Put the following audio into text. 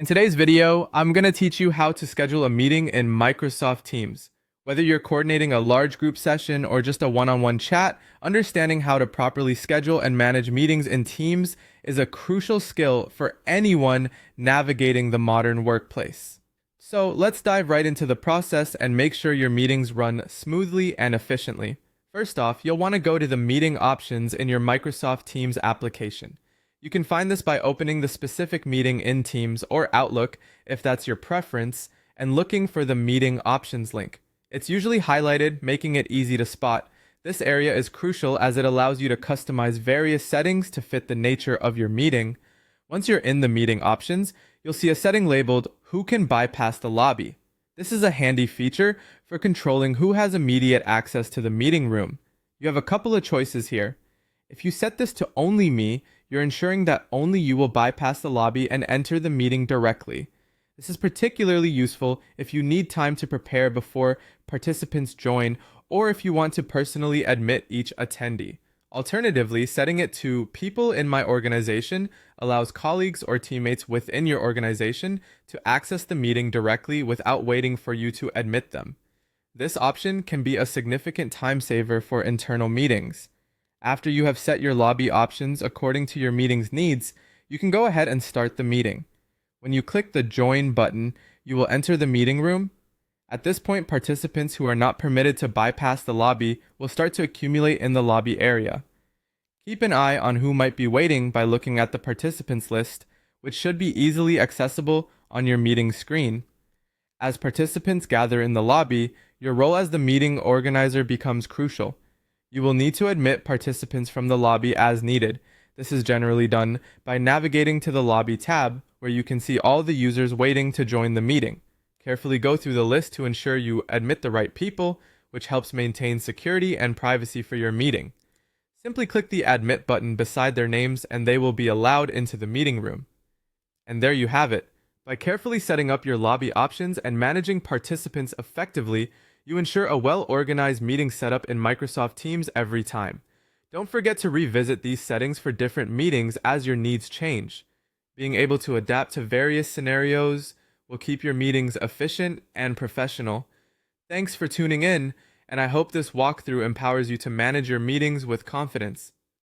In today's video, I'm going to teach you how to schedule a meeting in Microsoft Teams. Whether you're coordinating a large group session or just a one-on-one chat, understanding how to properly schedule and manage meetings in Teams is a crucial skill for anyone navigating the modern workplace. So let's dive right into the process and make sure your meetings run smoothly and efficiently. First off, you'll want to go to the meeting options in your Microsoft Teams application. You can find this by opening the specific meeting in Teams or Outlook if that's your preference, and looking for the meeting options link. It's usually highlighted, making it easy to spot. This area is crucial as it allows you to customize various settings to fit the nature of your meeting. Once you're in the meeting options, you'll see a setting labeled Who can bypass the lobby. This is a handy feature for controlling who has immediate access to the meeting room. You have a couple of choices here. If you set this to only me, you're ensuring that only you will bypass the lobby and enter the meeting directly. This is particularly useful if you need time to prepare before participants join, or if you want to personally admit each attendee. Alternatively, setting it to People in my organization allows colleagues or teammates within your organization to access the meeting directly without waiting for you to admit them. This option can be a significant time saver for internal meetings. After you have set your lobby options according to your meeting's needs, you can go ahead and start the meeting. When you click the Join button, you will enter the meeting room. At this point, participants who are not permitted to bypass the lobby will start to accumulate in the lobby area. Keep an eye on who might be waiting by looking at the participants list, which should be easily accessible on your meeting screen. As participants gather in the lobby, your role as the meeting organizer becomes crucial. You will need to admit participants from the lobby as needed. This is generally done by navigating to the Lobby tab, where you can see all the users waiting to join the meeting. Carefully go through the list to ensure you admit the right people, which helps maintain security and privacy for your meeting. Simply click the Admit button beside their names and they will be allowed into the meeting room. And there you have it. By carefully setting up your lobby options and managing participants effectively, you ensure a well-organized meeting setup in Microsoft Teams every time. Don't forget to revisit these settings for different meetings as your needs change. Being able to adapt to various scenarios will keep your meetings efficient and professional. Thanks for tuning in, and I hope this walkthrough empowers you to manage your meetings with confidence.